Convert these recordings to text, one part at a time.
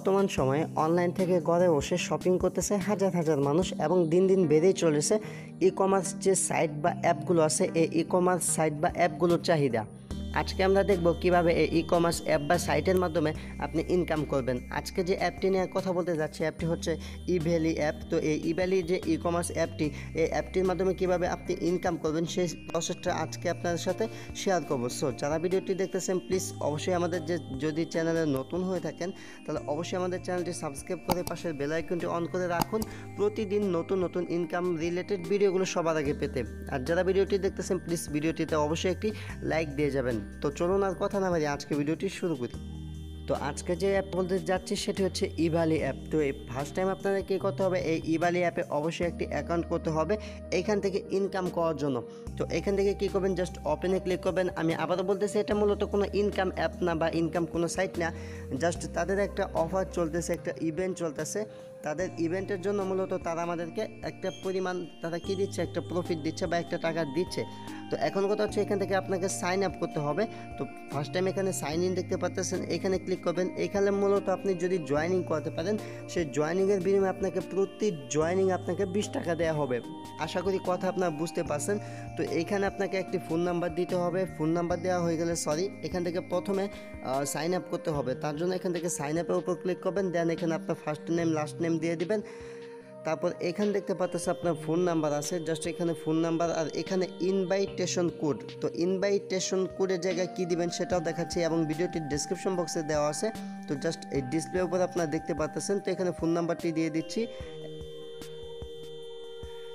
বর্তমান সময়ে অনলাইন থেকে ঘরে বসে শপিং করতেছে হাজার হাজার মানুষ এবং দিন দিন বেড়েই চলেছে ই কমার্স যে সাইট বা অ্যাপগুলো আছে এই ই কমার্স সাইট বা অ্যাপগুলোর চাহিদা। আজকে আমরা দেখব কিভাবে এই ই কমার্স অ্যাপ বা সাইটের মাধ্যমে আপনি ইনকাম করবেন। আজকে যে অ্যাপটি নিয়ে কথা বলতে যাচ্ছি অ্যাপটি হচ্ছে ইভ্যালি অ্যাপ। তো এই ইভ্যালি যে ই কমার্স অ্যাপটি, এই অ্যাপটির মাধ্যমে কিভাবে আপনি ইনকাম করবেন সেই প্রসেসটা আজকে আপনাদের সাথে শেয়ার করবো। সো যারা ভিডিওটি দেখতেছেন প্লিজ অবশ্যই আমাদের যদি চ্যানেলে নতুন হয়ে থাকেন তাহলে অবশ্যই আমাদের চ্যানেলটি সাবস্ক্রাইব করে পাশের বেল আইকনটি অন করে রাখুন প্রতিদিন নতুন নতুন ইনকাম রিলেটেড ভিডিওগুলো সবার আগে পেতে। আর যারা ভিডিওটি দেখতেছেন প্লিজ ভিডিওটিতে অবশ্যই একটি লাইক দিয়ে যাবেন। তো চলুন আর কথা না বাড়িয়ে আজকে ভিডিওটি শুরু করি। তো আজকে যে অ্যাপ বলতে যাচ্ছি সেটি হচ্ছে ইভ্যালি অ্যাপ। তো এই ফার্স্ট টাইম আপনাদের কী করতে হবে, এই ইভ্যালি অ্যাপে অবশ্যই একটি অ্যাকাউন্ট করতে হবে এইখান থেকে ইনকাম করার জন্য। তো এখান থেকে কী করবেন, জাস্ট ওপেনে ক্লিক করবেন। আমি আবারও বলতেছি এটা মূলত কোনো ইনকাম অ্যাপ না বা ইনকাম কোনো সাইট না, জাস্ট তাদের একটা অফার চলতেছে, একটা ইভেন্ট চলতেছে। তাদের ইভেন্টের জন্য মূলত তারা আমাদেরকে একটা পরিমাণ তারা কী দিচ্ছে, একটা প্রফিট দিচ্ছে বা একটা টাকা দিচ্ছে। তো এখন কথা হচ্ছে এখান থেকে আপনাকে সাইন আপ করতে হবে। তো ফার্স্ট টাইম এখানে সাইন ইন দেখতে পাচ্ছেন, এখানে ক্লিক করবেন। এখানে মূলত আপনি যদি জয়েনিং করতে পারেন সেই জয়েনিংয়ের বিনিময়ে আপনাকে প্রতি জয়েনিং আপনাকে 20 টাকা দেওয়া হবে। আশা করি কথা আপনারা বুঝতে পারছেন। তো এইখানে আপনাকে একটি ফোন নাম্বার দিতে হবে। ফোন নাম্বার দেওয়া হয়ে গেলে এখান থেকে প্রথমে সাইন আপ করতে হবে। তার জন্য এখান থেকে সাইন আপের উপর ক্লিক করবেন, দেন এখানে আপনার ফার্স্ট নেম লাস্ট নেম দিয়ে দিবেন। তারপর এখানে দেখতে পাচ্ছেন আপনার ফোন নাম্বার আছে, জাস্ট এখানে ফোন নাম্বার আর এখানে ইনভাইটেশন কোড। তো ইনভাইটেশন কোডের জায়গায় কী দিবেন সেটাও দেখাচ্ছি এবং ভিডিওটির ডেসক্রিপশন বক্সে দেওয়া আছে। তো জাস্ট এই ডিসপ্লের উপর আপনারা দেখতে পাচ্ছেন। তো এখানে ফোন নাম্বারটি দিয়ে দিচ্ছি।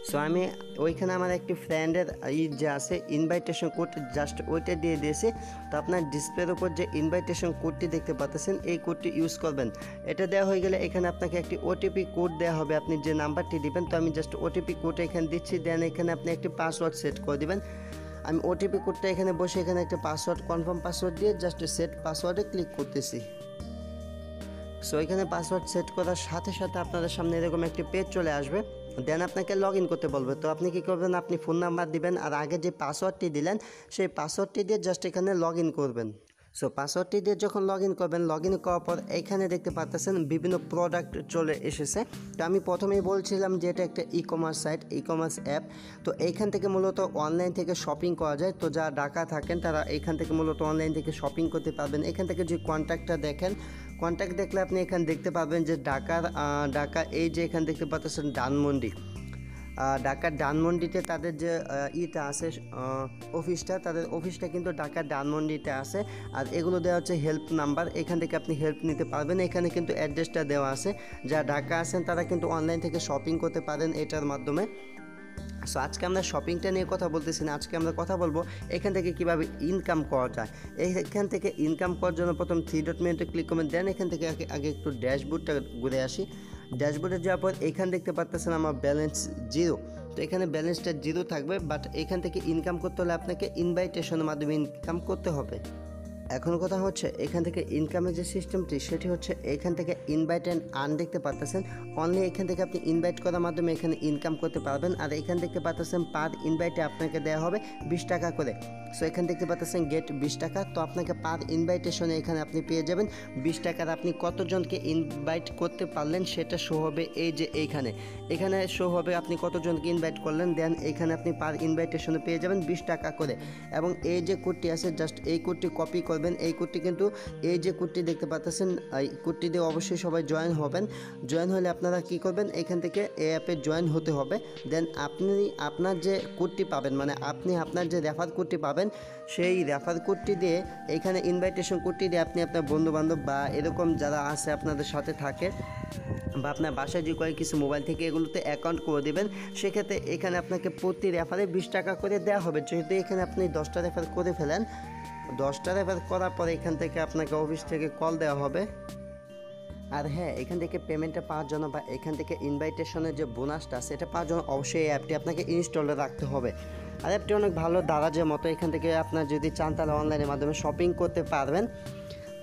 সো আমি ওইখানে আমার একটি ফ্রেন্ডের যে আছে ইনভাইটেশন কোড, জাস্ট ওইটা দিয়ে দিয়েছি। তো আপনার ডিসপ্লের উপর যে ইনভাইটেশন কোডটি দেখতে পাচ্ছেন এই কোডটি ইউজ করবেন। এটা দেওয়া হয়ে গেলে এখানে আপনাকে একটি ওটিপি কোড দেওয়া হবে আপনি যে নাম্বারটি দিবেন। তো আমি জাস্ট ওটিপি কোড এখানে দিচ্ছি, দেন এখানে আপনি একটি পাসওয়ার্ড সেট করে দিবেন। আমি ওটিপি কোডটা এখানে বসে এখানে একটা পাসওয়ার্ড কনফার্ম পাসওয়ার্ড দিয়ে জাস্ট সেট পাসওয়ার্ডে ক্লিক করতেছি। সো এখানে পাসওয়ার্ড সেট করার সাথে সাথে আপনাদের সামনে এরকম একটি পেজ চলে আসবে, দেন আপনাকে লগ ইন করতে বলবে। তো আপনি কী করবেন, আপনি ফোন নাম্বার দিবেন আর আগে যে পাসওয়ার্ডটি দিলেন সেই পাসওয়ার্ডটি দিয়ে জাস্ট এখানে লগ ইন করবেন। সো পাসওয়ার্ডটি দিয়ে যখন লগ ইন করবেন, লগ ইন করার পর এখানে দেখতে পাচ্ছেন বিভিন্ন প্রোডাক্ট চলে এসেছে। তো আমি প্রথমেই বলছিলাম যে এটা একটা E commerce site, E commerce app. তো এইখান থেকে মূলত অনলাইন থেকে শপিং করা যায়। তো যারা ঢাকা থাকেন তারা এইখান থেকে মূলত অনলাইন থেকে শপিং করতে পারবেন। এখান থেকে যে কন্ট্যাক্টটা দেখেন, কন্ট্যাক্ট দেখলে আপনি এখানে দেখতে পাবেন যে ঢাকা এই যে এখানে দেখতে পাচ্ছেন ধানমন্ডি, ঢাকার ধানমন্ডিতে তাদের যে ইটা আছে অফিসটা, তাদের অফিসটা কিন্তু ঢাকার ধানমন্ডিতে আছে। আর এগুলো দেওয়া হচ্ছে হেল্প নাম্বার, এখান থেকে আপনি হেল্প নিতে পারবেন। এখানে কিন্তু অ্যাড্রেসটা দেওয়া আছে, যা ঢাকা আছেন তারা কিন্তু অনলাইন থেকে শপিং করতে পারেন এটার মাধ্যমে। সো আজকে আমরা শপিংটা নিয়ে কথা বলতেছি না, আজকে আমরা কথা বলবো এখান থেকে কীভাবে ইনকাম করা যায়। এখান থেকে ইনকাম করার জন্য প্রথম 3 ডট মেনুতে ক্লিক করবেন, দেন এখান থেকে আগে একটু ড্যাশবোর্ডটা ঘুরে আসি। ড্যাশবোর্ডে যাওয়ার পর এখান দেখতে পাচ্ছেন আমার ব্যালেন্স 0। তো এখানে ব্যালেন্সটা 0 থাকবে, বাট এখান থেকে ইনকাম করতে হলে আপনাকে ইনভাইটেশনের মাধ্যমে ইনকাম করতে হবে। এখন কথা হচ্ছে এখান থেকে ইনকামের যে সিস্টেমটি সেটি হচ্ছে এখান থেকে ইনভাইট অ্যান্ড আর্ন দেখতে পাচ্ছেন। অনলি এখান থেকে আপনি ইনভাইট করার মাধ্যমে এখানে ইনকাম করতে পারবেন। আর এখান দেখতে পাচ্ছেন পার ইনভাইটে আপনাকে দেওয়া হবে 20 টাকা করে। সো এখান দেখতে পাচ্ছেন গেট 20 টাকা। তো আপনাকে পার ইনভাইটেশনে এখানে আপনি পেয়ে যাবেন 20 টাকার। আপনি কতজনকে ইনভাইট করতে পারলেন সেটা শো হবে এই যে এখানে শো হবে আপনি কতজনকে ইনভাইট করলেন, দেন এখানে আপনি পার ইনভাইটেশনে পেয়ে যাবেন 20 টাকা করে। এবং এই যে কোডটি আছে জাস্ট এই কোডটি কপি করবেন। এই কোডটি কিন্তু এই যে কোডটি দেখতে পাচ্ছেন এই কোডটি দিয়ে অবশ্যই সবাই জয়েন হবেন। জয়েন হলে আপনারা কি করবেন, এখান থেকে এই অ্যাপে জয়েন হতে হবে। দেন আপনি আপনার যে কোডটি পাবেন, মানে আপনি আপনার যে রেফার কোডটি পাবেন সেই রেফার কোডটি দিয়ে এখানে ইনভাইটেশন কোডটি দিয়ে আপনি আপনার বন্ধুবান্ধব বা এরকম যারা আছে আপনাদের সাথে থাকে বা আপনার বাসায় যে কয়েক কিছু মোবাইল থেকে এগুলোতে অ্যাকাউন্ট করে দেবেন। সেক্ষেত্রে এখানে আপনাকে প্রতি রেফারে 20 টাকা করে দেওয়া হবে। যেহেতু এখানে আপনি 10টা রেফার করে ফেলেন, 10টা রেফার করার পরে এখান থেকে আপনাকে অফিস থেকে কল দেওয়া হবে। আর হ্যাঁ, এখান থেকে পেমেন্টটা পাওয়ার জন্য বা এখান থেকে ইনভাইটেশনের যে বোনাসটা সেটা পাওয়ার জন্য অবশ্যই এই অ্যাপটি আপনাকে ইনস্টলে রাখতে হবে। আর অ্যাপটি অনেক ভালো, দারাজের মতো। এখান থেকে আপনার যদি চান তাহলে অনলাইনের মাধ্যমে শপিং করতে পারবেন।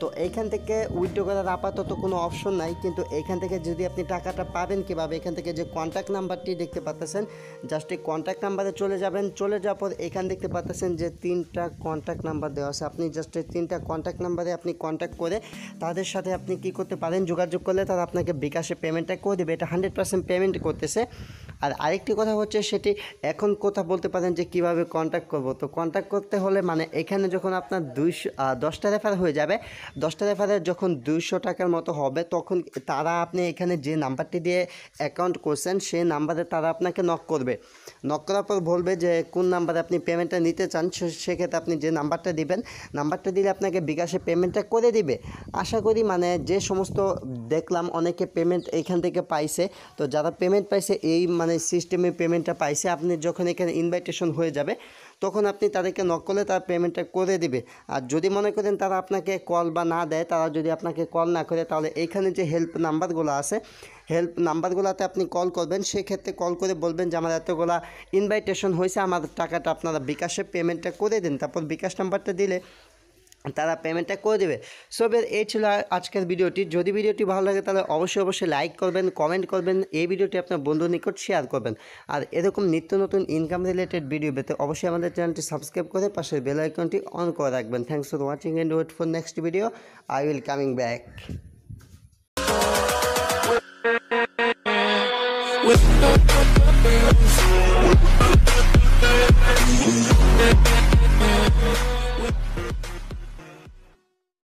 তো এইখান থেকে উইথড্র করার আপাতত কোনো অপশন নাই, কিন্তু এইখান থেকে যদি আপনি টাকাটা পাবেন কীভাবে, এখান থেকে যে কন্ট্যাক্ট নাম্বারটি দেখতে পাচ্ছেন, জাস্ট এই কন্ট্যাক্ট নাম্বারে চলে যাবেন। চলে যাওয়ার পর এখান দেখতে পাচ্ছেন যে 3টা কন্ট্যাক্ট নাম্বার দেওয়া আছে, আপনি জাস্ট এই 3টা কন্ট্যাক্ট নাম্বারে আপনি কন্ট্যাক্ট করে তাদের সাথে আপনি কি করতে পারেন, যোগাযোগ করলে তারা আপনাকে বিকাশে পেমেন্টটা করে দেবে। এটা 100% পেমেন্ট করতেছে। আর আরেকটি কথা হচ্ছে, সেটি এখন কথা বলতে পারেন যে কিভাবে কন্ট্যাক্ট করব। তো কন্ট্যাক্ট করতে হলে মানে এখানে যখন আপনার 10টা রেফার হয়ে যাবে, 10টা রেফারের যখন 200 টাকার মতো হবে, তখন তারা আপনি এখানে যে নাম্বারটি দিয়ে অ্যাকাউন্ট করছেন সেই নাম্বারে তারা আপনাকে নক করবে। নক করার পর বলবে যে কোন নাম্বারে আপনি পেমেন্টটা নিতে চান, সেক্ষেত্রে আপনি যে নাম্বারটা দিবেন, নাম্বারটা দিলে আপনাকে বিকাশে পেমেন্টটা করে দিবে। আশা করি মানে যে সমস্ত দেখলাম অনেকে পেমেন্ট এইখান থেকে পাইছে, তো যারা পেমেন্ট পাইছে এই মানে সিস্টেমে পেমেন্টটা পাইছে, আপনি যখন এখানে ইনভাইটেশন হয়ে যাবে তখন আপনি তাদেরকে নক করলে তারা পেমেন্টটা করে দিবে। আর যদি মনে করেন তারা আপনাকে কল বা না দেয়, তারা যদি আপনাকে কল না করে, তাহলে এইখানে যে হেল্প নাম্বারগুলো আছে, হেল্প নাম্বারগুলোতে আপনি কল করবেন। সেক্ষেত্রে কল করে বলবেন যে আমার এতগুলা ইনভাইটেশন হয়েছে, আমার টাকাটা আপনারা বিকাশে পেমেন্টটা করে দিন। তারপর বিকাশ নাম্বারটা দিলে তারা পেমেন্টটা করে দেবে। সো এই ছিল আজকের ভিডিওটি। যদি ভিডিওটি ভালো লাগে তাহলে অবশ্যই লাইক করবেন, কমেন্ট করবেন, এই ভিডিওটি আপনার বন্ধুর নিকট শেয়ার করবেন। আর এরকম নিত্য নতুন ইনকাম রিলেটেড ভিডিও পেতে অবশ্যই আমাদের চ্যানেলটি সাবস্ক্রাইব করে পাশের বেল আইকনটি অন করে রাখবেন। Thanks for watching and wait for next video. I will coming back.